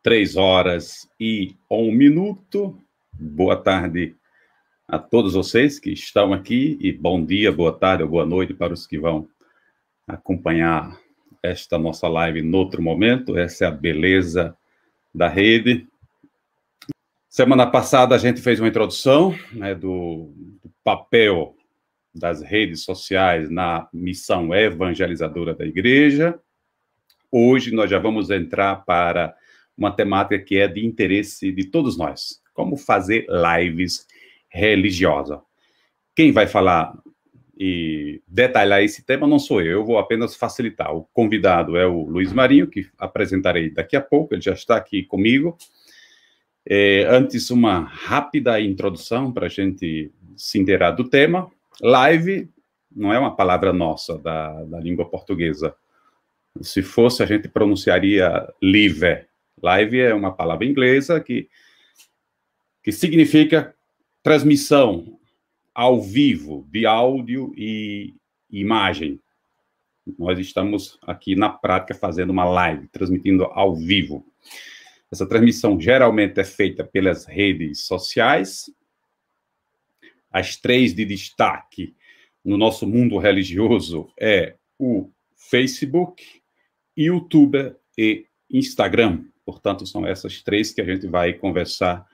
3h01. Boa tarde a todos vocês que estão aqui e bom dia, boa tarde ou boa noite para os que vão acompanhar esta nossa live em outro momento. Essa é a beleza da rede. Semana passada a gente fez uma introdução, né, do papel das redes sociais na missão evangelizadora da igreja. Hoje nós já vamos entrar para uma temática que é de interesse de todos nós: como fazer lives religiosas. Quem vai falar e detalhar esse tema não sou eu vou apenas facilitar. O convidado é o Luiz Marinho, que apresentarei daqui a pouco, ele já está aqui comigo. Antes, uma rápida introdução para a gente se inteirar do tema. Live não é uma palavra nossa, da língua portuguesa. Se fosse, a gente pronunciaria live. Live é uma palavra inglesa que significa transmissão ao vivo de áudio e imagem. Nós estamos aqui na prática fazendo uma live, transmitindo ao vivo. Essa transmissão geralmente é feita pelas redes sociais. As três de destaque no nosso mundo religioso é o Facebook, YouTube e Instagram. Portanto, são essas três que a gente vai conversar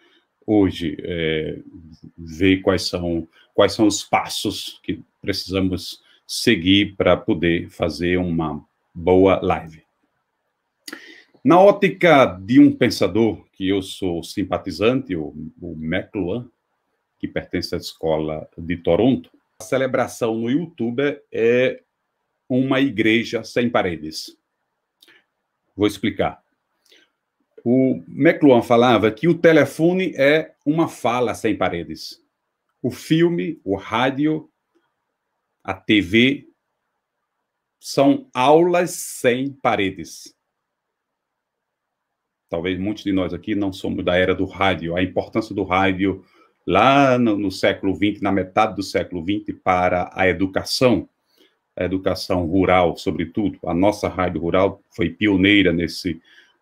hoje, ver quais são os passos que precisamos seguir para poder fazer uma boa live. Na ótica de um pensador que eu sou simpatizante, o McLuhan, que pertence à escola de Toronto, a celebração no YouTube é uma igreja sem paredes. Vou explicar. O McLuhan falava que o telefone é uma fala sem paredes. O filme, o rádio, a TV são aulas sem paredes. Talvez muitos de nós aqui não somos da era do rádio. A importância do rádio lá no século XX, na metade do século XX, para a educação rural, sobretudo. A nossa rádio rural foi pioneira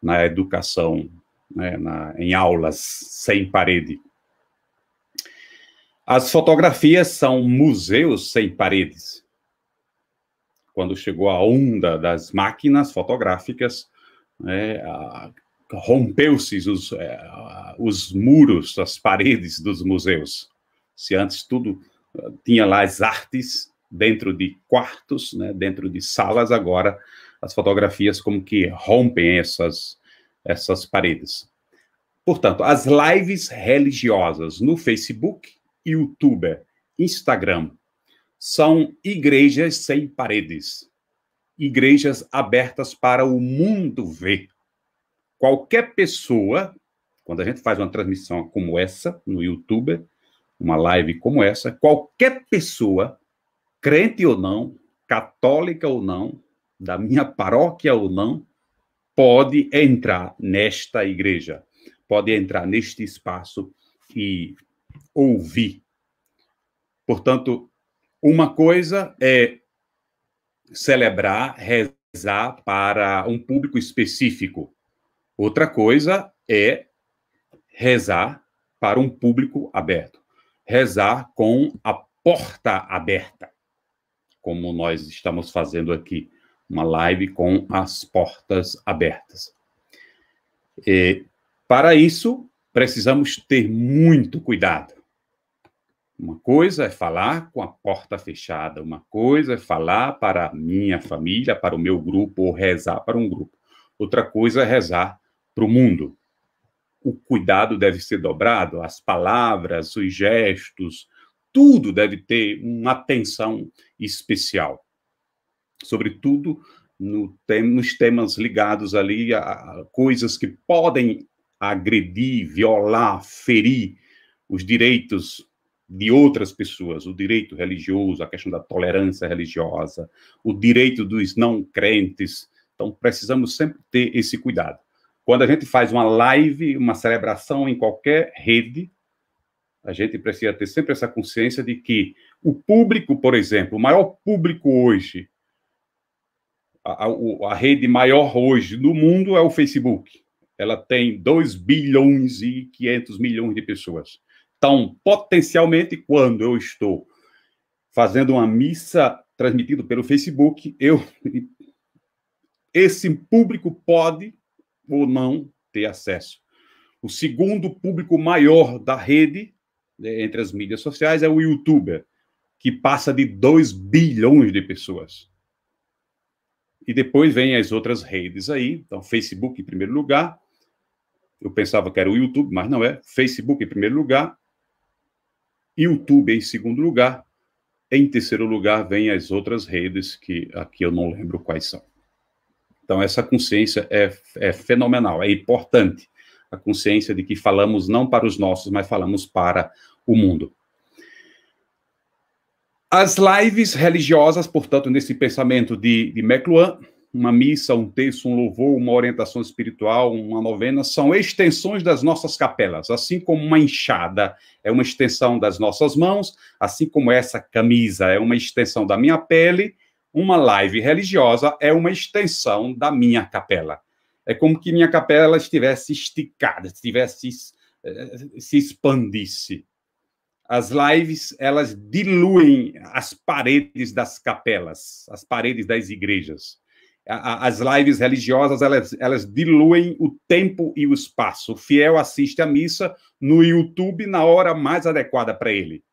na educação, né, em aulas sem parede. As fotografias são museus sem paredes. Quando chegou a onda das máquinas fotográficas, rompeu-se os muros, as paredes dos museus. Se antes tudo tinha lá as artes dentro de quartos, né, dentro de salas, agora as fotografias como que rompem essas paredes. Portanto, as lives religiosas no Facebook, YouTube, Instagram, são igrejas sem paredes, igrejas abertas para o mundo ver. Qualquer pessoa, quando a gente faz uma transmissão como essa no YouTube, uma live como essa, qualquer pessoa, crente ou não, católica ou não, da minha paróquia ou não, pode entrar nesta igreja, pode entrar neste espaço e ouvir. Portanto, uma coisa é celebrar, rezar para um público específico. Outra coisa é rezar para um público aberto. Rezar com a porta aberta, como nós estamos fazendo aqui, uma live com as portas abertas. Para isso, precisamos ter muito cuidado. Uma coisa é falar com a porta fechada, uma coisa é falar para a minha família, para o meu grupo, ou rezar para um grupo. Outra coisa é rezar para o mundo. O cuidado deve ser dobrado, as palavras, os gestos, tudo deve ter uma atenção especial. Sobretudo nos temas ligados ali a coisas que podem agredir, violar, ferir os direitos de outras pessoas, o direito religioso, a questão da tolerância religiosa, o direito dos não crentes. Então, precisamos sempre ter esse cuidado. Quando a gente faz uma live, uma celebração em qualquer rede, a gente precisa ter sempre essa consciência de que o público, por exemplo, o maior público hoje, a rede maior hoje do mundo é o Facebook. ela tem 2 bilhões e 500 milhões de pessoas. Então, potencialmente, quando eu estou fazendo uma missa transmitida pelo Facebook, esse público pode ou não ter acesso. O segundo público maior da rede, entre as mídias sociais, é o YouTuber, que passa de 2 bilhões de pessoas. E depois vem as outras redes aí. Então, Facebook em primeiro lugar. Eu pensava que era o YouTube, mas não é. Facebook em primeiro lugar. YouTube em segundo lugar. Em terceiro lugar, vem as outras redes, que aqui eu não lembro quais são. Então, essa consciência é fenomenal, é importante. A consciência de que falamos não para os nossos, mas falamos para o mundo. As lives religiosas, portanto, nesse pensamento de McLuhan, uma missa, um texto, um louvor, uma orientação espiritual, uma novena, são extensões das nossas capelas, assim como uma enxada é uma extensão das nossas mãos, assim como essa camisa é uma extensão da minha pele, uma live religiosa é uma extensão da minha capela. É como que minha capela estivesse esticada, se expandisse. As lives, elas diluem as paredes das capelas, as paredes das igrejas. As lives religiosas, elas diluem o tempo e o espaço. O fiel assiste à missa no YouTube na hora mais adequada para ele.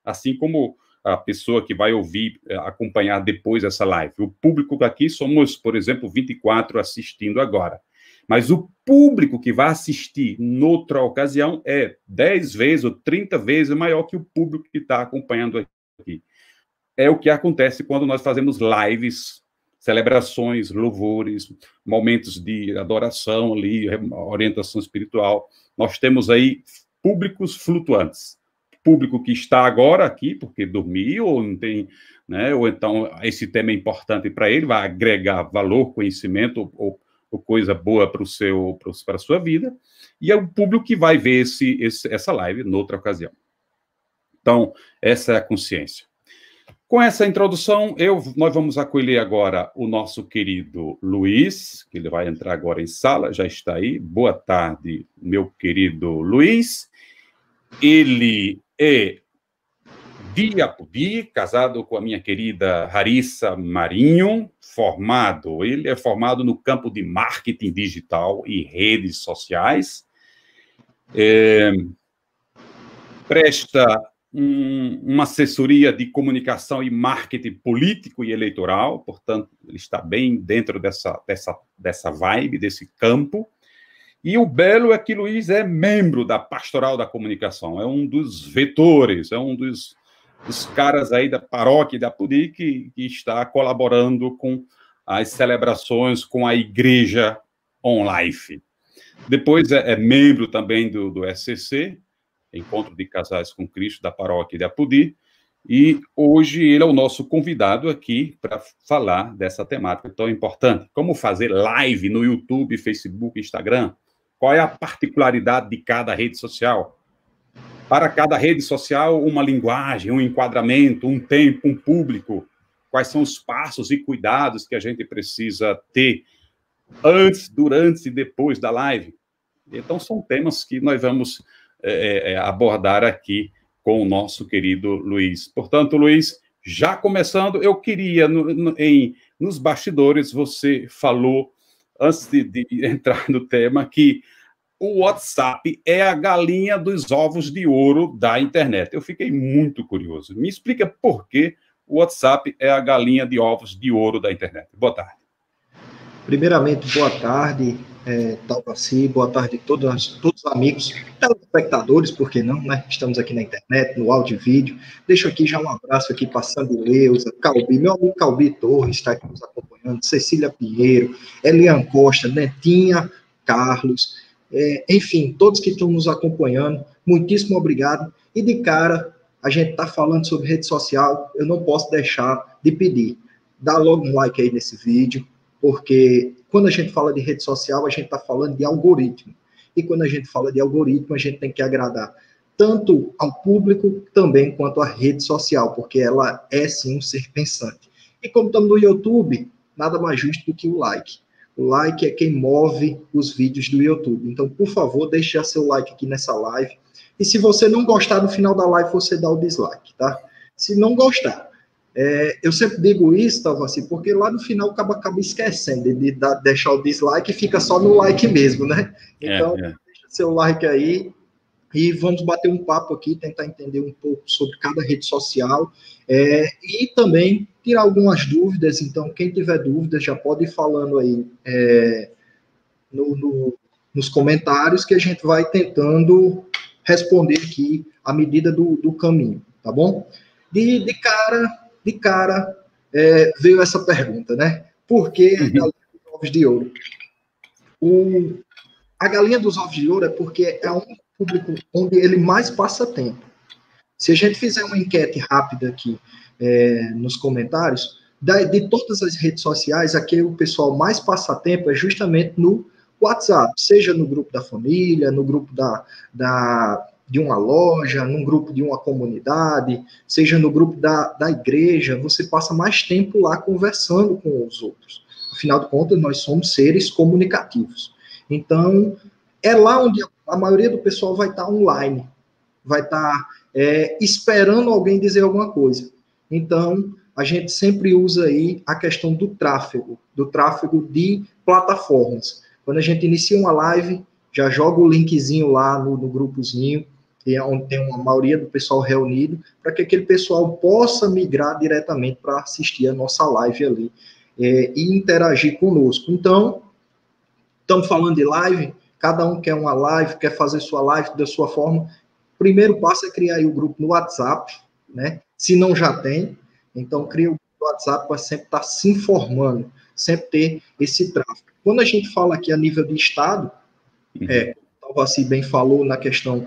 Assim como a pessoa que vai ouvir, acompanhar depois essa live. O público aqui somos, por exemplo, 24 assistindo agora. Mas o público que vai assistir noutra ocasião é 10 vezes ou 30 vezes maior que o público que está acompanhando aqui. É o que acontece quando nós fazemos lives, celebrações, louvores, momentos de adoração ali, orientação espiritual. Nós temos aí públicos flutuantes. Público que está agora aqui, porque dormiu, ou não tem, né? Ou então esse tema é importante para ele, vai agregar valor, conhecimento ou coisa boa para a sua vida, e é o público que vai ver essa live noutra ocasião. Então, essa é a consciência. Com essa introdução, nós vamos acolher agora o nosso querido Luiz, que ele vai entrar agora em sala, já está aí. Boa tarde, meu querido Luiz. Ele é de Apodi, casado com a minha querida Harissa Marinho, ele é formado no campo de marketing digital e redes sociais, presta uma assessoria de comunicação e marketing político e eleitoral, portanto, ele está bem dentro dessa vibe, desse campo. E o belo é que Luiz é membro da Pastoral da Comunicação, é um dos vetores, é um dos caras aí da paróquia da Apodi que está colaborando com as celebrações com a Igreja On-Life. Depois é membro também do SCC, Encontro de Casais com Cristo, da paróquia de Apodi, e hoje ele é o nosso convidado aqui para falar dessa temática tão importante. Como fazer live no YouTube, Facebook, Instagram? Qual é a particularidade de cada rede social? Para cada rede social, uma linguagem, um enquadramento, um tempo, um público. Quais são os passos e cuidados que a gente precisa ter antes, durante e depois da live? Então, são temas que nós vamos abordar aqui com o nosso querido Luiz. Portanto, Luiz, já começando, eu queria, nos bastidores, você falou, antes de entrar no tema, que o WhatsApp é a galinha dos ovos de ouro da internet. Eu fiquei muito curioso. Me explica por que o WhatsApp é a galinha de ovos de ouro da internet. Boa tarde. Primeiramente, boa tarde, Talvaci, boa tarde a todos os amigos, telespectadores, por que não, né? Estamos aqui na internet, no áudio e vídeo. Deixo aqui já um abraço aqui para Sandileuza, Calbi, meu amigo Calbi Torres está aqui nos acompanhando, Cecília Pinheiro, Elian Costa, Netinha, Carlos, enfim, todos que estão nos acompanhando, muitíssimo obrigado. E de cara, a gente está falando sobre rede social, eu não posso deixar de pedir, dá logo um like aí nesse vídeo, porque quando a gente fala de rede social, a gente está falando de algoritmo. E quando a gente fala de algoritmo, a gente tem que agradar tanto ao público também quanto à rede social, porque ela é sim um ser pensante. E como estamos no YouTube, nada mais justo do que o like. O like é quem move os vídeos do YouTube. Então, por favor, deixe seu like aqui nessa live. E se você não gostar, no final da live, você dá o dislike, tá? Se não gostar. Eu sempre digo isso, Talvaci, porque lá no final acaba esquecendo de deixar o dislike e fica só no like mesmo, né? Então, deixa seu like aí e vamos bater um papo aqui, tentar entender um pouco sobre cada rede social e também tirar algumas dúvidas. Então, quem tiver dúvidas já pode ir falando aí nos comentários que a gente vai tentando responder aqui à medida do caminho, tá bom? De cara, veio essa pergunta, né? Por que a galinha dos ovos de ouro? A galinha dos ovos de ouro é porque é um público onde ele mais passa tempo. Se a gente fizer uma enquete rápida aqui nos comentários, de todas as redes sociais, aqui o pessoal mais passa tempo é justamente no WhatsApp, seja no grupo da família, no grupo de uma loja, num grupo de uma comunidade, seja no grupo da igreja, você passa mais tempo lá conversando com os outros. Afinal de contas, nós somos seres comunicativos. Então, é lá onde a maioria do pessoal vai estar online, vai estar esperando alguém dizer alguma coisa. Então, a gente sempre usa aí a questão do tráfego de plataformas. Quando a gente inicia uma live, já joga o linkzinho lá no grupozinho, que é onde tem uma maioria do pessoal reunido, para que aquele pessoal possa migrar diretamente para assistir a nossa live ali e interagir conosco. Então, estamos falando de live, cada um quer uma live, quer fazer sua live da sua forma. O primeiro passo é criar aí o grupo no WhatsApp, né? Se não já tem, então cria o grupo no WhatsApp para sempre estar se informando, sempre ter esse tráfego. Quando a gente fala aqui a nível de estado, o Talvaci bem falou na questão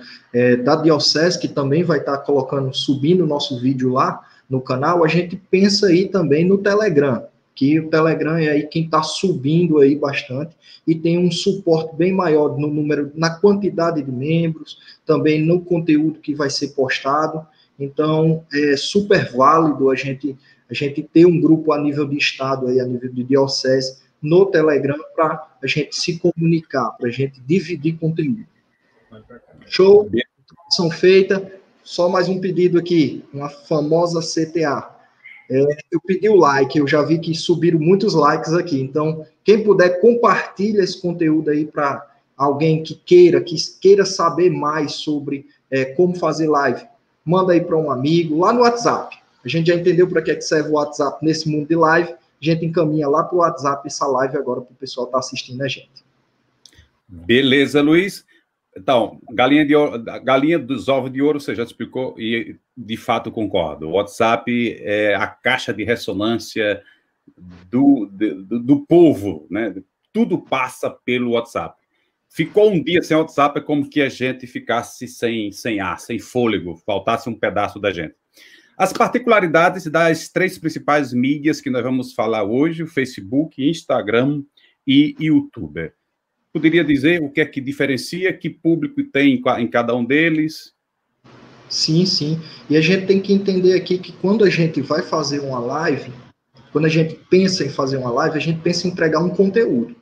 da diocese, que também vai estar subindo o nosso vídeo lá no canal, a gente pensa aí também no Telegram, que o Telegram é aí quem está subindo aí bastante e tem um suporte bem maior no número, na quantidade de membros, também no conteúdo que vai ser postado. Então, é super válido a gente ter um grupo a nível de estado, aí, a nível de diocese, no Telegram, para a gente se comunicar, para a gente dividir conteúdo. Show? Introdução feita. Só mais um pedido aqui, uma famosa CTA. Eu pedi o like, eu já vi que subiram muitos likes aqui, então, quem puder, compartilha esse conteúdo aí para alguém que queira saber mais sobre como fazer live. Manda aí para um amigo, lá no WhatsApp. A gente já entendeu para que serve o WhatsApp nesse mundo de live, a gente encaminha lá para o WhatsApp essa live agora para o pessoal estar assistindo a gente. Beleza, Luiz. Então, galinha dos ovos de ouro, você já explicou, e de fato concordo. O WhatsApp é a caixa de ressonância do povo, né? Tudo passa pelo WhatsApp. Ficou um dia sem WhatsApp, é como que a gente ficasse sem ar, sem fôlego, faltasse um pedaço da gente. As particularidades das 3 principais mídias que nós vamos falar hoje, o Facebook, Instagram e YouTube. Poderia dizer o que é que diferencia, que público tem em cada um deles? Sim, sim. E a gente tem que entender aqui que quando a gente vai fazer uma live, quando a gente pensa em fazer uma live, a gente pensa em entregar um conteúdo.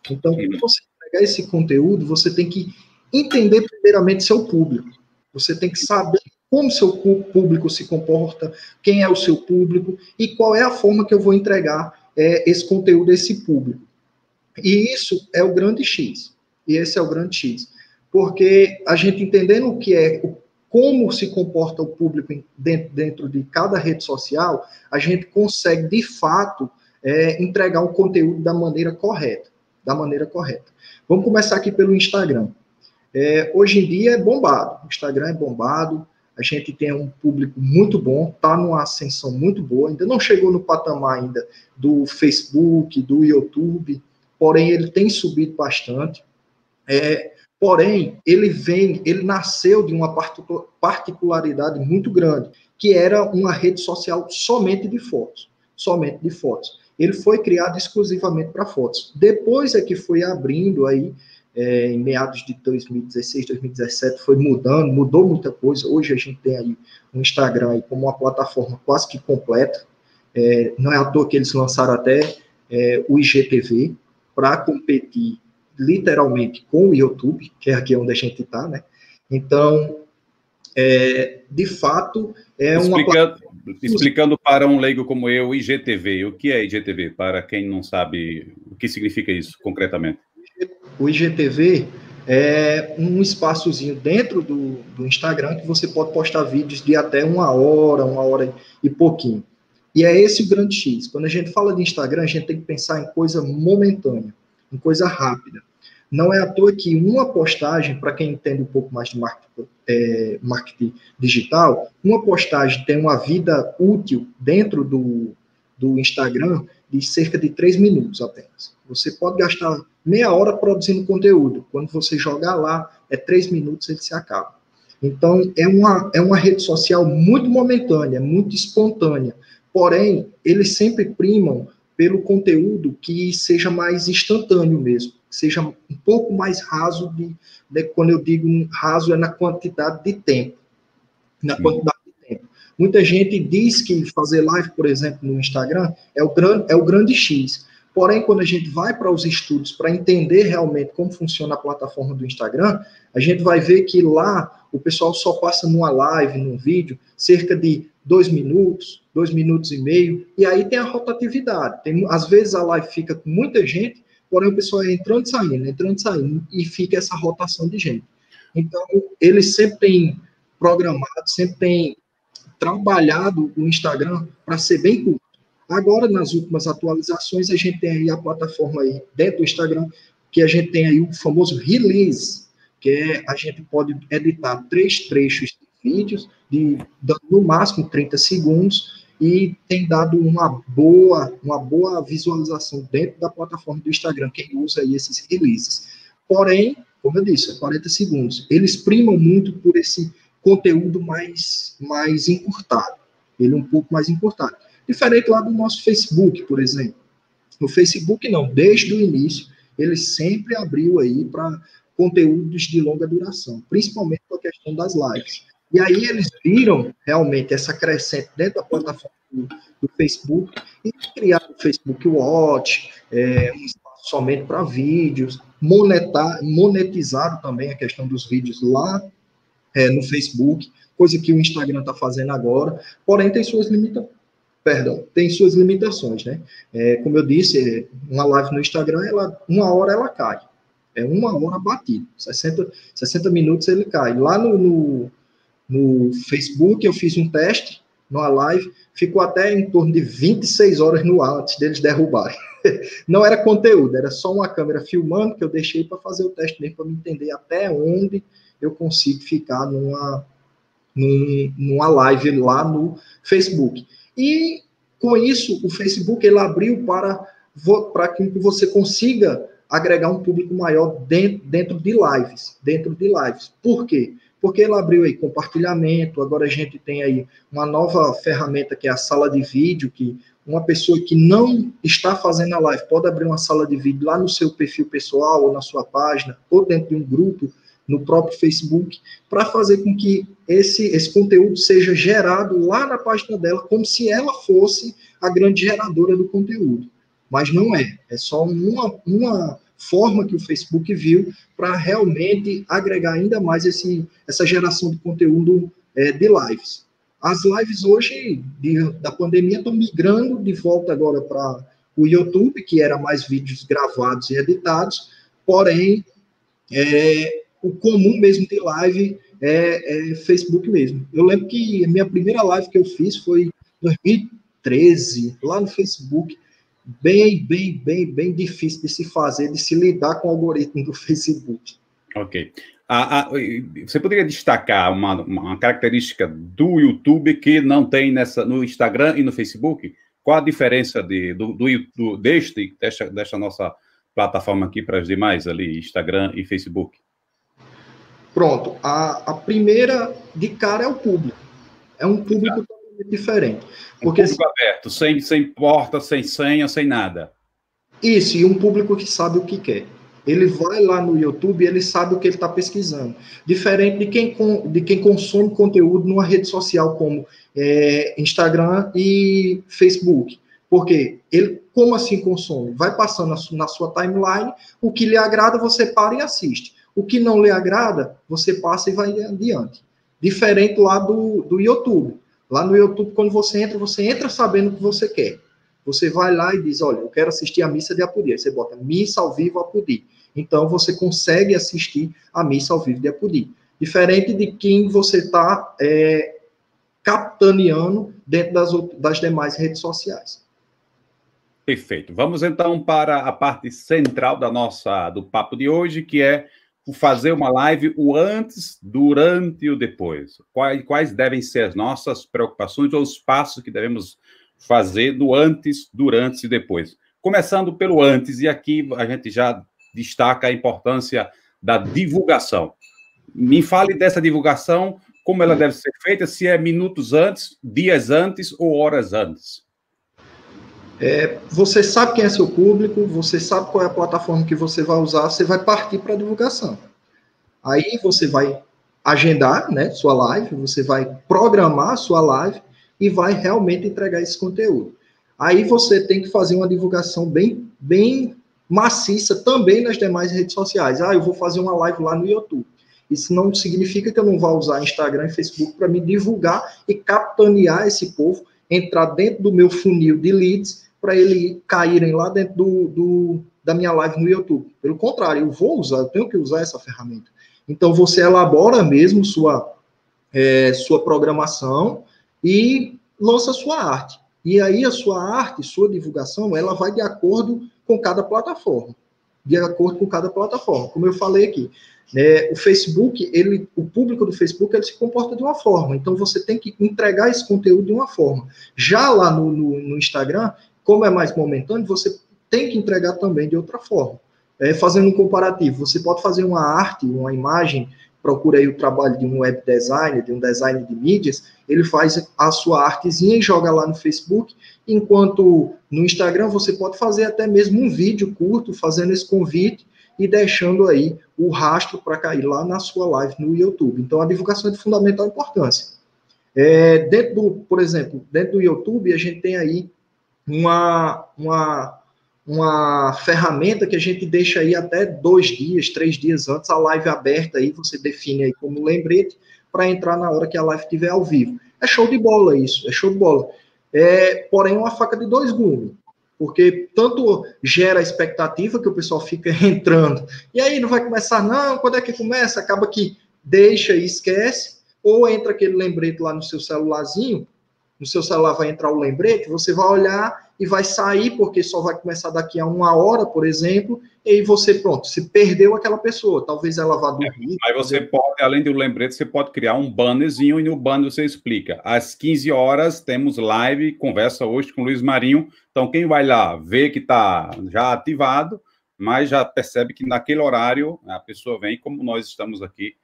Então, quando você entregar esse conteúdo, você tem que entender primeiramente seu público. Você tem que saber como seu público se comporta, quem é o seu público e qual é a forma que eu vou entregar esse conteúdo a esse público. E isso é o grande X. E esse é o grande X. Porque a gente entendendo o que como se comporta o público dentro de cada rede social, a gente consegue, de fato, entregar o conteúdo da maneira correta. Vamos começar aqui pelo Instagram. Hoje em dia é bombado. O Instagram é bombado. A gente tem um público muito bom, está numa ascensão muito boa. Ainda não chegou no patamar ainda do Facebook, do YouTube, porém ele tem subido bastante. Porém, ele nasceu de uma particularidade muito grande, que era uma rede social somente de fotos. Ele foi criado exclusivamente para fotos. Depois é que foi abrindo aí, em meados de 2016, 2017, foi mudou muita coisa. Hoje a gente tem aí um Instagram aí como uma plataforma quase que completa. Não é à toa que eles lançaram até o IGTV, para competir literalmente com o YouTube, que é aqui onde a gente está, né? Então, de fato, é uma Explicando para um leigo como eu, IGTV. O que é IGTV? Para quem não sabe o que significa isso concretamente. O IGTV é um espaçozinho dentro do Instagram que você pode postar vídeos de até uma hora e pouquinho. E é esse o grande X. Quando a gente fala de Instagram, a gente tem que pensar em coisa momentânea, em coisa rápida. Não é à toa que uma postagem, para quem entende um pouco mais de marketing digital, uma postagem tem uma vida útil dentro do Instagram de cerca de 3 minutos apenas. Você pode gastar meia hora produzindo conteúdo. Quando você jogar lá, 3 minutos, ele se acaba. Então, é uma rede social muito momentânea, muito espontânea. Porém, eles sempre primam pelo conteúdo que seja mais instantâneo mesmo, que seja um pouco mais raso, quando eu digo raso, é na quantidade de tempo. Na quantidade de tempo. Muita gente diz que fazer live, por exemplo, no Instagram, é o grande X. Porém, quando a gente vai para os estudos, para entender realmente como funciona a plataforma do Instagram, a gente vai ver que lá o pessoal só passa numa live, num vídeo, cerca de 2 minutos, 2 minutos e meio, e aí tem a rotatividade. Às vezes a live fica com muita gente, porém o pessoal é entrando e saindo, e fica essa rotação de gente. Então, eles sempre têm programado, sempre têm trabalhado o Instagram para ser bem curto. Agora, nas últimas atualizações, a gente tem aí a plataforma aí dentro do Instagram, que a gente tem aí o famoso release, que a gente pode editar 3 trechos de vídeos, no máximo 30 segundos, e tem dado uma boa visualização dentro da plataforma do Instagram, quem usa aí esses releases. Porém, como eu disse, 40 segundos. Eles primam muito por esse conteúdo mais encurtado. Ele é um pouco mais encurtado. Diferente lá do nosso Facebook, por exemplo. No Facebook, não. Desde o início, ele sempre abriu aí para conteúdos de longa duração, principalmente com a questão das lives. E aí eles viram realmente essa crescente dentro da plataforma do Facebook e criaram o Facebook Watch, um espaço somente para vídeos, monetizaram também a questão dos vídeos lá no Facebook, coisa que o Instagram está fazendo agora, porém tem suas limitações, né? Como eu disse, uma live no Instagram, uma hora ela cai. É uma hora batido. 60 minutos ele cai. Lá no Facebook eu fiz um teste, numa live, ficou até em torno de 26 horas no ar antes deles derrubarem. Não era conteúdo, era só uma câmera filmando que eu deixei para fazer o teste mesmo, para me entender até onde eu consigo ficar numa live lá no Facebook. E, com isso, o Facebook ele abriu para que você consiga agregar um público maior dentro de lives. Por quê? Porque ele abriu aí compartilhamento, agora a gente tem aí uma nova ferramenta que é a sala de vídeo, que uma pessoa que não está fazendo a live pode abrir uma sala de vídeo lá no seu perfil pessoal, ou na sua página, ou dentro de um grupo, no próprio Facebook, para fazer com que esse conteúdo seja gerado lá na página dela, como se ela fosse a grande geradora do conteúdo. Mas não é. É só uma forma que o Facebook viu para realmente agregar ainda mais essa geração de conteúdo de lives. As lives hoje, da pandemia, estão migrando de volta agora para o YouTube, que era mais vídeos gravados e editados, porém, o comum mesmo de live é Facebook mesmo. Eu lembro que a minha primeira live que eu fiz foi em 2013, lá no Facebook, bem difícil de se fazer, de se lidar com o algoritmo do Facebook. Ok. Você poderia destacar uma característica do YouTube que não tem no Instagram e no Facebook? Qual a diferença desta nossa plataforma aqui para as demais ali, Instagram e Facebook? Pronto. A primeira de cara é o público. É um público totalmente diferente. Porque, público aberto, sem porta, sem senha, sem nada. Isso, e um público que sabe o que quer. Ele vai lá no YouTube e ele sabe o que ele está pesquisando. Diferente de quem consome conteúdo numa rede social como Instagram e Facebook. Porque ele, como assim consome? Vai passando na sua timeline, o que lhe agrada, você para e assiste. O que não lhe agrada, você passa e vai adiante. Diferente lá do YouTube. Lá no YouTube, quando você entra sabendo o que você quer. Você vai lá e diz, olha, eu quero assistir a missa de Apodi. Aí você bota missa ao vivo Apodi. Então, você consegue assistir a missa ao vivo de Apodi. Diferente de quem você está capitaneando dentro das demais redes sociais. Perfeito. Vamos então para a parte central do papo de hoje, que é fazer uma live o antes, durante e o depois. Quais devem ser as nossas preocupações ou os passos que devemos fazer do antes, durante e depois. Começando pelo antes, e aqui a gente já destaca a importância da divulgação. Me fale dessa divulgação, como ela deve ser feita, se é minutos antes, dias antes ou horas antes. Você sabe quem é seu público, você sabe qual é a plataforma que você vai usar, você vai partir para a divulgação. Aí você vai agendar, né, sua live, você vai programar a sua live e vai realmente entregar esse conteúdo. Aí você tem que fazer uma divulgação bem maciça também nas demais redes sociais. Eu vou fazer uma live lá no YouTube. Isso não significa que eu não vá usar Instagram e Facebook para me divulgar e capitanear esse povo, entrar dentro do meu funil de leads para eles caírem lá dentro da minha live no YouTube. Pelo contrário, eu tenho que usar essa ferramenta. Então, você elabora mesmo sua programação e lança sua arte. E aí, a sua arte, sua divulgação, ela vai de acordo com cada plataforma. De acordo com cada plataforma. Como eu falei aqui, o Facebook, o público do Facebook, ele se comporta de uma forma. Então, você tem que entregar esse conteúdo de uma forma. Já lá no Instagram, como é mais momentâneo, você tem que entregar também de outra forma. Fazendo um comparativo, você pode fazer uma arte, uma imagem, procura aí o trabalho de um web designer, de um designer de mídias, ele faz a sua artezinha e joga lá no Facebook, enquanto no Instagram você pode fazer até mesmo um vídeo curto, fazendo esse convite e deixando aí o rastro para cair lá na sua live no YouTube. Então, a divulgação é de fundamental importância. Por exemplo, dentro do YouTube, a gente tem aí uma ferramenta que a gente deixa aí até 2 dias, 3 dias antes, a live aberta aí, você define aí como lembrete para entrar na hora que a live estiver ao vivo. É show de bola isso, é show de bola. Porém, uma faca de 2 gumes, porque tanto gera a expectativa que o pessoal fica entrando, e aí não vai começar não, quando é que começa? Acaba que deixa e esquece, ou entra aquele lembrete lá no seu celularzinho, no seu celular vai entrar o lembrete, você vai olhar e vai sair, porque só vai começar daqui a 1 hora, por exemplo, e aí você, pronto, se perdeu aquela pessoa, talvez ela vá dormir. Aí você pode, além do lembrete, você pode criar um bannerzinho e no banner você explica. Às 15 horas temos live, conversa hoje com o Luiz Marinho, então quem vai lá vê que está já ativado, mas já percebe que naquele horário a pessoa vem, como nós estamos aqui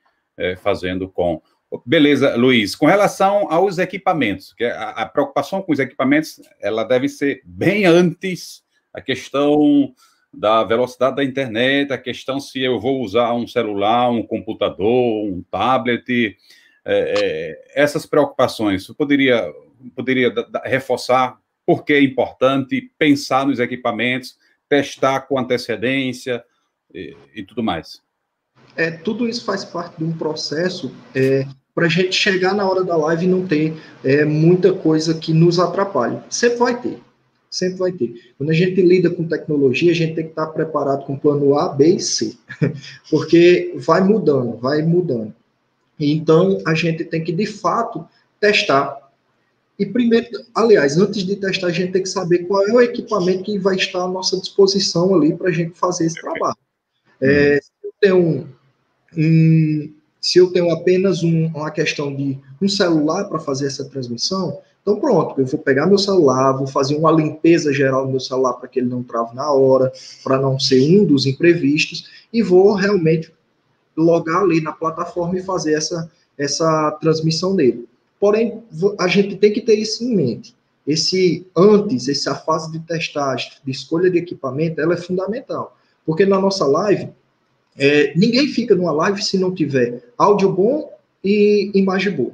fazendo com... Beleza, Luiz. Com relação aos equipamentos, que a preocupação com os equipamentos, ela deve ser bem antes a questão da velocidade da internet, a questão se eu vou usar um celular, um computador, um tablet, essas preocupações. Eu poderia reforçar por que é importante pensar nos equipamentos, testar com antecedência e tudo mais. Tudo isso faz parte de um processo para a gente chegar na hora da live e não ter muita coisa que nos atrapalhe. Sempre vai ter. Sempre vai ter. Quando a gente lida com tecnologia, a gente tem que estar preparado com plano A, B e C. Porque vai mudando, vai mudando. Então, a gente tem que, de fato, testar. E primeiro, aliás, antes de testar, a gente tem que saber qual é o equipamento que vai estar à nossa disposição ali para a gente fazer esse trabalho. Se eu tenho apenas uma questão de um celular para fazer essa transmissão, então pronto, eu vou pegar meu celular, vou fazer uma limpeza geral no meu celular para que ele não trave na hora, para não ser um dos imprevistos, e vou realmente logar ali na plataforma e fazer essa transmissão dele. Porém, a gente tem que ter isso em mente. Essa fase de testagem, de escolha de equipamento, ela é fundamental. Porque na nossa live, ninguém fica numa live se não tiver áudio bom e imagem boa.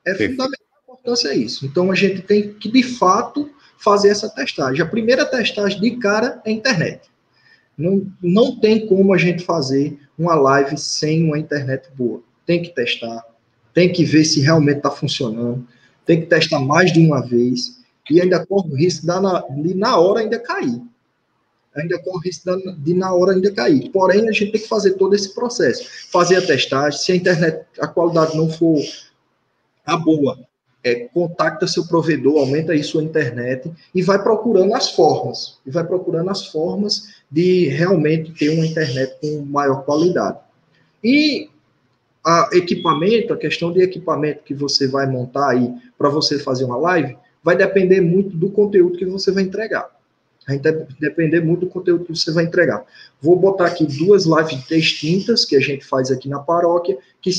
Fundamental, a importância é isso. Então, a gente tem que, de fato, fazer essa testagem. A primeira testagem de cara é a internet. Não tem como a gente fazer uma live sem uma internet boa. Tem que testar, tem que ver se realmente está funcionando, tem que testar mais de uma vez, e ainda corre o risco de na hora ainda cair. Ainda corre o risco de na hora ainda cair. Porém, a gente tem que fazer todo esse processo. Fazer a testagem, se a internet, a qualidade não for a boa, contacta seu provedor, aumenta aí sua internet e vai procurando as formas. E vai procurando as formas de realmente ter uma internet com maior qualidade. E a questão de equipamento que você vai montar aí para você fazer uma live, vai depender muito do conteúdo que você vai entregar. Vai depender muito do conteúdo que você vai entregar. Vou botar aqui 2 lives distintas que a gente faz aqui na paróquia, que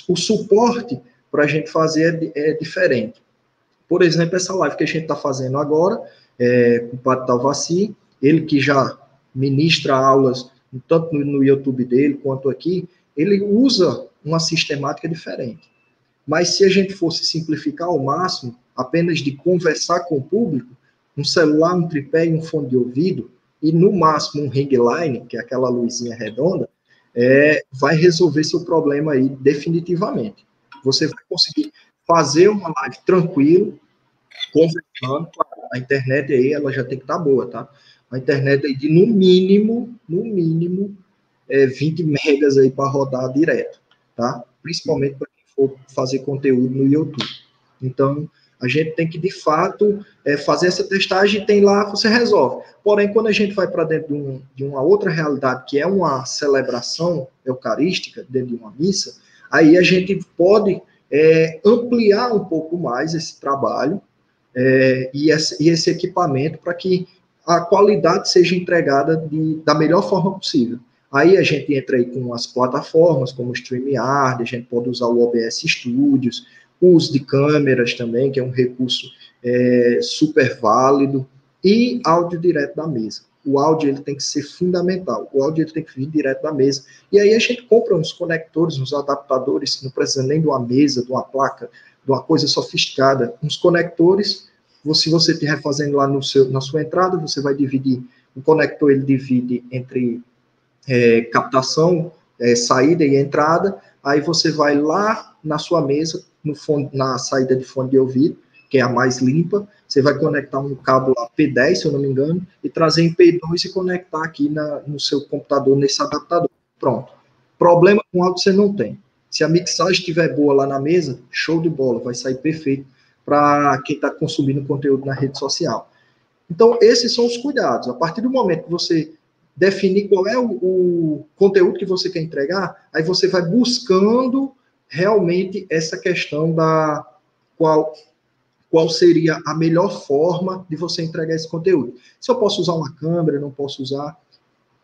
o suporte para a gente fazer é diferente. Por exemplo, essa live que a gente está fazendo agora, com o Padre Talvaci, ele que já ministra aulas, tanto no YouTube dele quanto aqui, ele usa uma sistemática diferente. Mas se a gente fosse simplificar ao máximo, apenas de conversar com o público, um celular, um tripé e um fone de ouvido, e no máximo um ring line, que é aquela luzinha redonda, vai resolver seu problema aí definitivamente. Você vai conseguir fazer uma live tranquilo, conversando. A internet aí, ela já tem que estar boa, tá? A internet aí de, no mínimo, 20 megas aí para rodar direto, tá? Principalmente para quem for fazer conteúdo no YouTube. Então, a gente tem que, de fato, fazer essa testagem e tem lá, você resolve. Porém, quando a gente vai para dentro de uma outra realidade, que é uma celebração eucarística, dentro de uma missa, aí a gente pode ampliar um pouco mais esse trabalho e esse equipamento para que a qualidade seja entregada da melhor forma possível. Aí a gente entra aí com as plataformas, como o StreamYard, a gente pode usar o OBS Studios, o uso de câmeras também, que é um recurso super válido, e áudio direto da mesa. O áudio ele tem que ser fundamental, o áudio ele tem que vir direto da mesa. E aí a gente compra uns conectores, uns adaptadores, que não precisa nem de uma mesa, de uma placa, de uma coisa sofisticada, uns conectores. Se você estiver fazendo lá na sua entrada, você vai dividir, o conector ele divide entre captação, saída e entrada, aí você vai lá na sua mesa, na saída de fone de ouvido, que é a mais limpa, você vai conectar um cabo lá P10, se eu não me engano, e trazer em P2 e conectar aqui no seu computador, nesse adaptador. Pronto. Problema com áudio você não tem. Se a mixagem estiver boa lá na mesa, show de bola, vai sair perfeito para quem está consumindo conteúdo na rede social. Então, esses são os cuidados. A partir do momento que você definir qual é o conteúdo que você quer entregar, aí você vai buscando realmente essa questão da qual seria a melhor forma de você entregar esse conteúdo. Se eu posso usar uma câmera, não posso usar.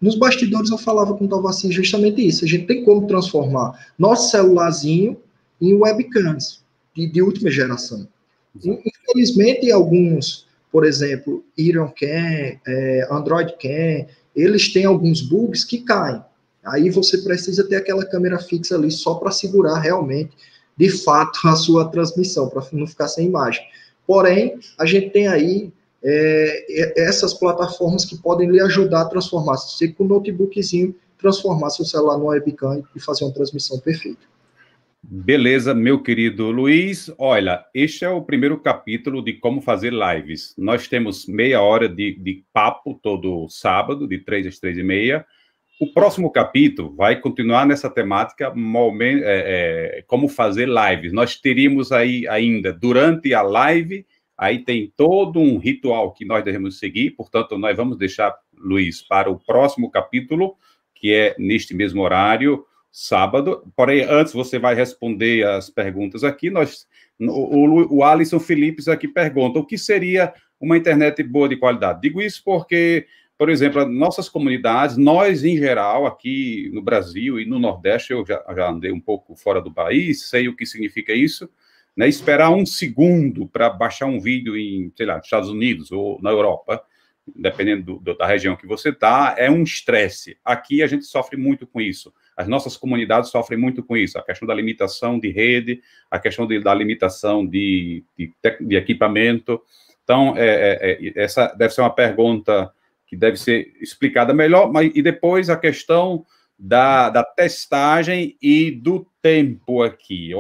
Nos bastidores eu falava com o Talvaci justamente isso. A gente tem como transformar nosso celularzinho em webcams de última geração. Infelizmente, alguns, por exemplo, Iron Cam, Android Cam, eles têm alguns bugs que caem. Aí você precisa ter aquela câmera fixa ali só para segurar realmente, de fato, a sua transmissão, para não ficar sem imagem. Porém, a gente tem aí essas plataformas que podem lhe ajudar a transformar, você com um notebookzinho, transformar seu celular no webcam e fazer uma transmissão perfeita. Beleza, meu querido Luiz. Olha, este é o primeiro capítulo de como fazer lives. Nós temos meia hora de papo todo sábado, de 3 às 3h30. O próximo capítulo vai continuar nessa temática, como fazer lives. Nós teríamos aí ainda, durante a live, aí tem todo um ritual que nós devemos seguir, portanto, nós vamos deixar, Luiz, para o próximo capítulo, que é neste mesmo horário, sábado. Porém, antes você vai responder as perguntas aqui, o Alisson Philips aqui pergunta, o que seria uma internet boa de qualidade? Digo isso porque, por exemplo, nossas comunidades, nós em geral, aqui no Brasil e no Nordeste, eu já andei um pouco fora do país, sei o que significa isso, né? Esperar um segundo para baixar um vídeo em, sei lá, Estados Unidos ou na Europa, dependendo da região que você está, é um estresse. Aqui a gente sofre muito com isso. As nossas comunidades sofrem muito com isso. A questão da limitação de rede, a questão da limitação de equipamento. Então, essa deve ser uma pergunta que deve ser explicada melhor, e depois a questão da testagem e do tempo aqui.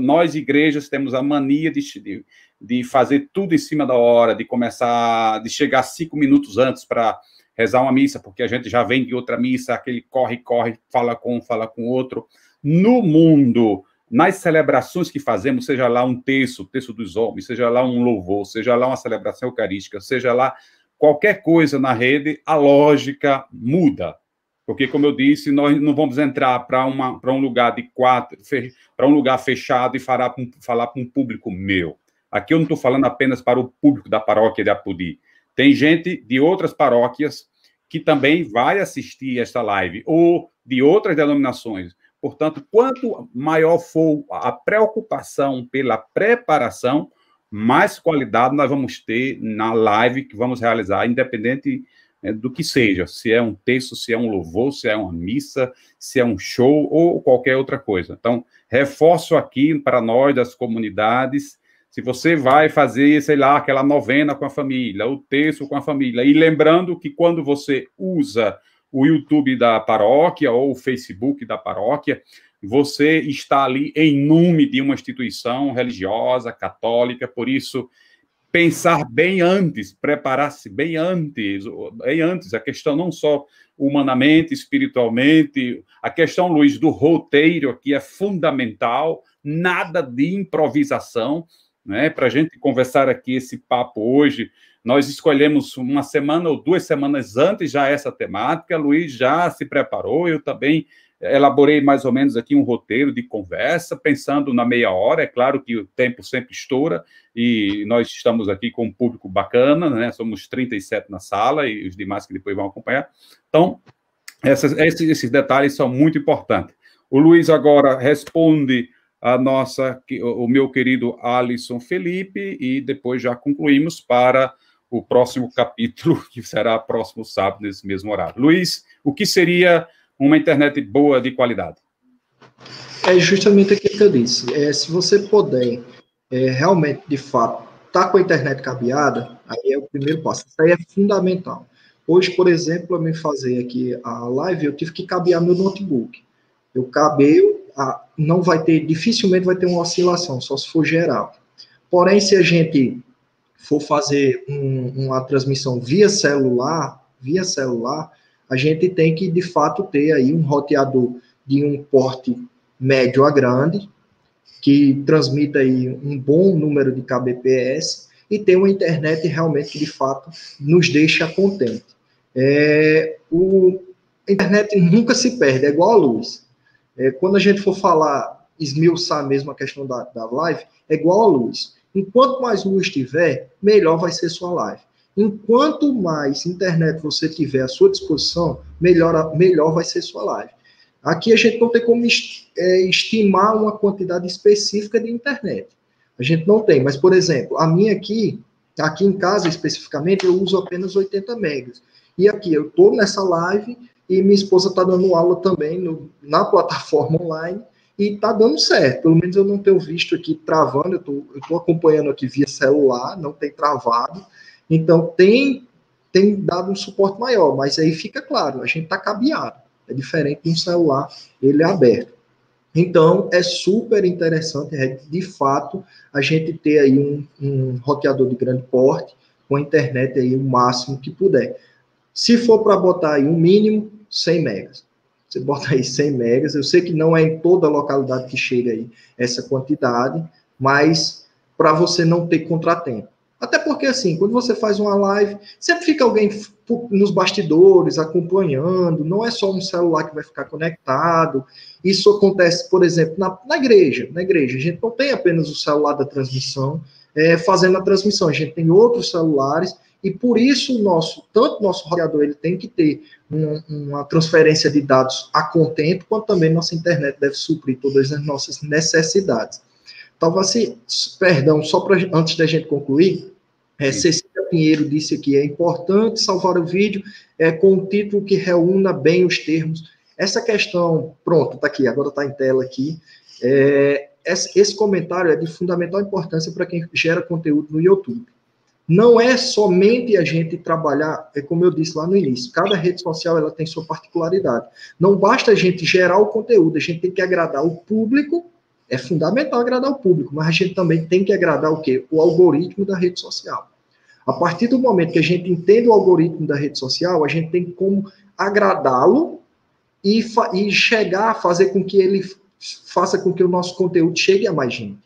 Nós, igrejas, temos a mania de fazer tudo em cima da hora, de chegar 5 minutos antes para rezar uma missa, porque a gente já vem de outra missa, aquele corre, fala com outro. No mundo, nas celebrações que fazemos, seja lá um terço dos homens, seja lá um louvor, seja lá uma celebração eucarística, seja lá qualquer coisa na rede, a lógica muda. Porque, como eu disse, nós não vamos entrar para um lugar para um lugar fechado e falar para um público meu. Aqui eu não estou falando apenas para o público da paróquia de Apodi. Tem gente de outras paróquias que também vai assistir esta live, ou de outras denominações. Portanto, quanto maior for a preocupação pela preparação, mais qualidade nós vamos ter na live que vamos realizar, independente do que seja, se é um texto, se é um louvor, se é uma missa, se é um show ou qualquer outra coisa. Então, reforço aqui para nós das comunidades, se você vai fazer, sei lá, aquela novena com a família, o texto com a família, e lembrando que quando você usa o YouTube da paróquia ou o Facebook da paróquia, você está ali em nome de uma instituição religiosa, católica, por isso, pensar bem antes, preparar-se bem antes, a questão não só humanamente, espiritualmente, a questão, Luiz, do roteiro aqui é fundamental, nada de improvisação, né? Para a gente conversar aqui esse papo hoje, nós escolhemos uma semana ou 2 semanas antes já essa temática, Luiz já se preparou, eu também elaborei mais ou menos aqui um roteiro de conversa, pensando na meia hora, é claro que o tempo sempre estoura, e nós estamos aqui com um público bacana, né? Somos 37 na sala, e os demais que depois vão acompanhar. Então, esses detalhes são muito importantes. O Luiz agora responde o meu querido Alisson Felipe, e depois já concluímos para o próximo capítulo, que será próximo sábado, nesse mesmo horário. Luiz, o que seria uma internet boa, de qualidade? É justamente aquilo que eu disse. Se você puder, realmente, de fato, tá com a internet cabeada, aí é o primeiro passo. Isso aí é fundamental. Hoje, por exemplo, eu me fazer aqui a live, eu tive que cabear meu notebook. Eu cabeio, dificilmente vai ter uma oscilação, só se for geral. Porém, se a gente for fazer uma transmissão via celular, a gente tem que, de fato, ter aí um roteador de um porte médio a grande, que transmita aí um bom número de kbps, e ter uma internet realmente que, de fato, nos deixa contente. A internet nunca se perde, é igual a luz. Quando a gente for falar, esmiuçar mesmo a questão da live, é igual a luz. Enquanto mais luz tiver, melhor vai ser sua live. Enquanto mais internet você tiver à sua disposição, melhor vai ser sua live. Aqui a gente não tem como estimar uma quantidade específica de internet. A gente não tem, mas, por exemplo, a minha aqui em casa especificamente, eu uso apenas 80 megas. E aqui eu estou nessa live e minha esposa está dando aula também na plataforma online, e está dando certo. Pelo menos eu não tenho visto aqui travando, eu estou acompanhando aqui via celular, não tem travado. Então, tem dado um suporte maior, mas aí fica claro, a gente está cabeado. É diferente de um celular, ele é aberto. Então, é super interessante, de fato, a gente ter aí um roteador de grande porte, com a internet aí o máximo que puder. Se for para botar aí um mínimo, 100 megas. Você bota aí 100 megas, eu sei que não é em toda a localidade que chega aí essa quantidade, mas para você não ter contratempo. Até porque, assim, quando você faz uma live, sempre fica alguém nos bastidores acompanhando, não é só um celular que vai ficar conectado. Isso acontece, por exemplo, na igreja. Na igreja, a gente não tem apenas o celular da transmissão fazendo a transmissão, a gente tem outros celulares, e por isso tanto o nosso roteador ele tem que ter uma transferência de dados a contento, quanto também nossa internet deve suprir todas as nossas necessidades. Talvez, perdão, só antes da gente concluir, Cecília Pinheiro disse aqui, é importante salvar o vídeo com um título que reúna bem os termos. Essa questão, pronto, está aqui, agora está em tela aqui. Esse comentário é de fundamental importância para quem gera conteúdo no YouTube. não é somente a gente trabalhar, é como eu disse lá no início, cada rede social ela tem sua particularidade. Não basta a gente gerar o conteúdo, a gente tem que agradar o público, é fundamental agradar o público, mas a gente também tem que agradar o quê? O algoritmo da rede social. A partir do momento que a gente entende o algoritmo da rede social, a gente tem como agradá-lo e chegar a fazer com que ele faça com que o nosso conteúdo chegue a mais gente.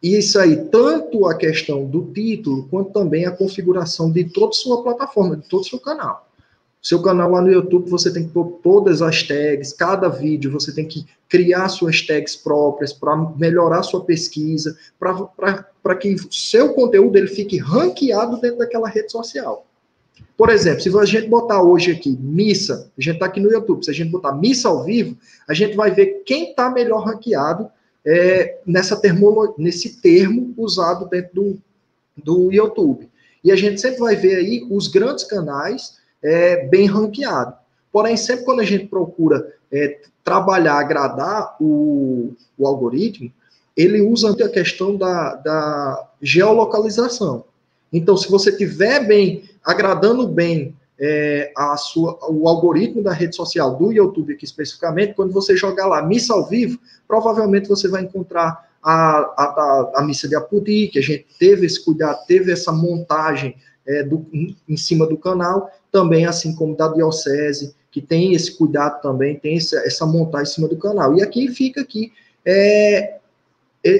E isso aí, tanto a questão do título, quanto também a configuração de toda a sua plataforma, de todo o seu canal. Seu canal lá no YouTube, você tem que pôr todas as tags, cada vídeo você tem que criar suas tags próprias para melhorar sua pesquisa, para que o seu conteúdo ele fique ranqueado dentro daquela rede social. Por exemplo, se a gente botar hoje aqui missa, a gente está aqui no YouTube, se a gente botar missa ao vivo, a gente vai ver quem está melhor ranqueado nesse termo usado dentro do YouTube. E a gente sempre vai ver aí os grandes canais bem ranqueados. Porém, sempre quando a gente procura trabalhar, agradar o algoritmo, ele usa a questão da geolocalização. Então, se você estiver agradando bem o algoritmo da rede social, do YouTube aqui especificamente, quando você jogar lá missa ao vivo, provavelmente você vai encontrar a missa de Apodi, que a gente teve esse cuidado, teve essa montagem em cima do canal, também assim como da Diocese, que tem esse cuidado também, tem essa montagem em cima do canal. E aqui fica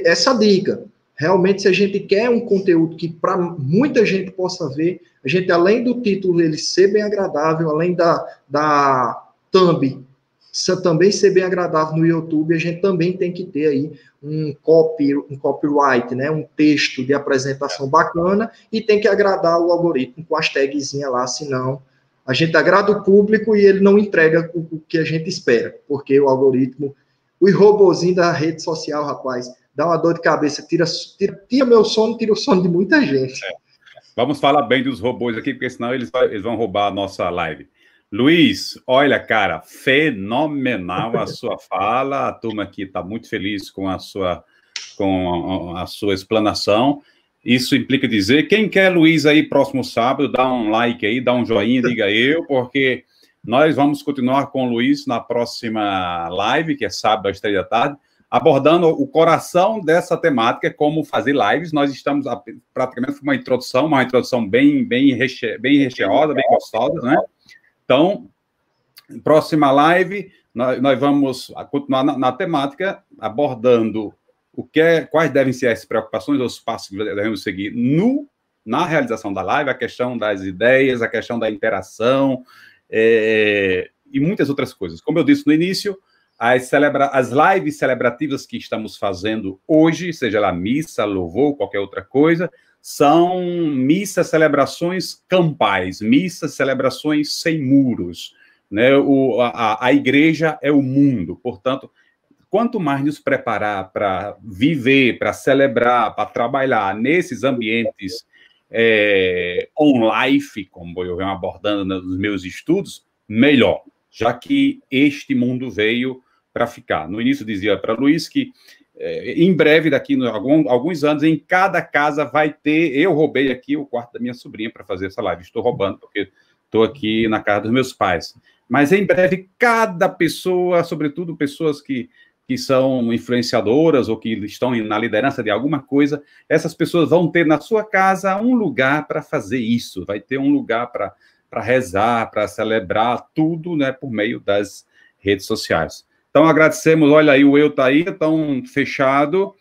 essa dica. Realmente, se a gente quer um conteúdo que para muita gente possa ver, a gente, além do título ele ser bem agradável, além da thumb também ser bem agradável no YouTube, a gente também tem que ter aí um copyright, né, um texto de apresentação bacana, e tem que agradar o algoritmo com as tagzinhas lá, senão a gente agrada o público e ele não entrega o que a gente espera, porque o algoritmo, os robozinhos da rede social, rapaz, dá uma dor de cabeça, tira meu sono, tira o sono de muita gente. Vamos falar bem dos robôs aqui, porque senão eles vão roubar a nossa live. Luiz, olha, cara, fenomenal a sua fala, a turma aqui está muito feliz com a sua explanação. Isso implica dizer, quem quer Luiz aí próximo sábado, dá um like aí, dá um joinha, diga eu, porque nós vamos continuar com o Luiz na próxima live, que é sábado às 3h, abordando o coração dessa temática, como fazer lives. Nós estamos praticamente com uma introdução bem recheada, bem gostosa, né? Então, próxima live, nós vamos continuar na temática, abordando quais devem ser as preocupações ou os passos que devemos seguir na realização da live, a questão das ideias, a questão da interação, e muitas outras coisas. Como eu disse no início, as lives celebrativas que estamos fazendo hoje, seja lá missa, louvor, qualquer outra coisa, são missas, celebrações campais, missas, celebrações sem muros, né? A igreja é o mundo, portanto, quanto mais nos preparar para viver, para celebrar, para trabalhar nesses ambientes on-life, como eu venho abordando nos meus estudos, melhor, já que este mundo veio para ficar. No início dizia para Luiz que em breve, daqui a alguns anos, em cada casa vai ter... Eu roubei aqui o quarto da minha sobrinha para fazer essa live. Estou roubando porque estou aqui na casa dos meus pais. Mas em breve, cada pessoa, sobretudo pessoas que são influenciadoras ou que estão na liderança de alguma coisa, essas pessoas vão ter na sua casa um lugar para fazer isso. Vai ter um lugar para rezar, para celebrar tudo, né, por meio das redes sociais. Então, agradecemos, olha aí, o eu está aí, tão fechado,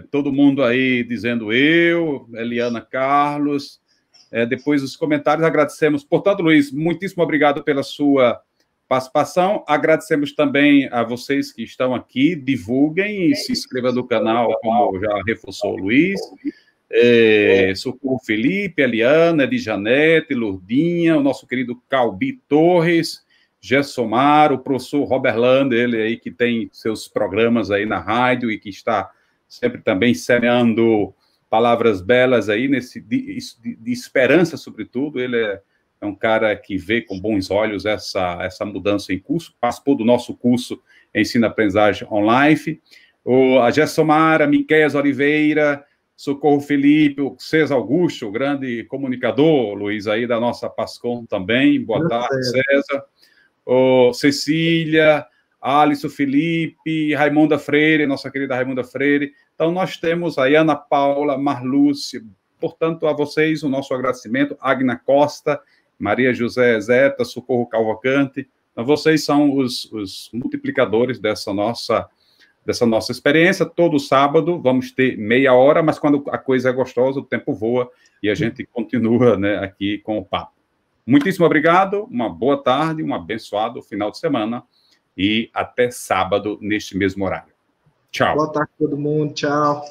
todo mundo aí dizendo eu, Eliana Carlos, depois os comentários, agradecemos. Portanto, Luiz, muitíssimo obrigado pela sua participação, agradecemos também a vocês que estão aqui, divulguem e se inscrevam no canal, como já reforçou o Luiz, Socorro Felipe, Eliana, Edijanete, Lourdinha, o nosso querido Calbi Torres, Gessomar, o professor Robert Land, ele aí que tem seus programas aí na rádio e que está sempre também semeando palavras belas aí, de esperança, sobretudo. Ele é um cara que vê com bons olhos essa mudança em curso, participou do nosso curso Ensino-Aprendizagem Online. A Gessomar, a Miqueias Oliveira, Socorro Felipe, o César Augusto, o grande comunicador, Luiz, aí da nossa Pascom também. Boa tarde, César. Cecília, Alisson Felipe, Raimunda Freire, nossa querida Raimunda Freire. Então, nós temos aí Ana Paula, Marlúcia. Portanto, a vocês o nosso agradecimento. Agna Costa, Maria José Zeta, Socorro Cavalcante. Então, vocês são os multiplicadores dessa nossa experiência. Todo sábado vamos ter meia hora, mas quando a coisa é gostosa, o tempo voa e a gente continua, né, aqui com o papo. Muitíssimo obrigado, uma boa tarde, um abençoado final de semana e até sábado neste mesmo horário. Tchau. Boa tarde a todo mundo, tchau.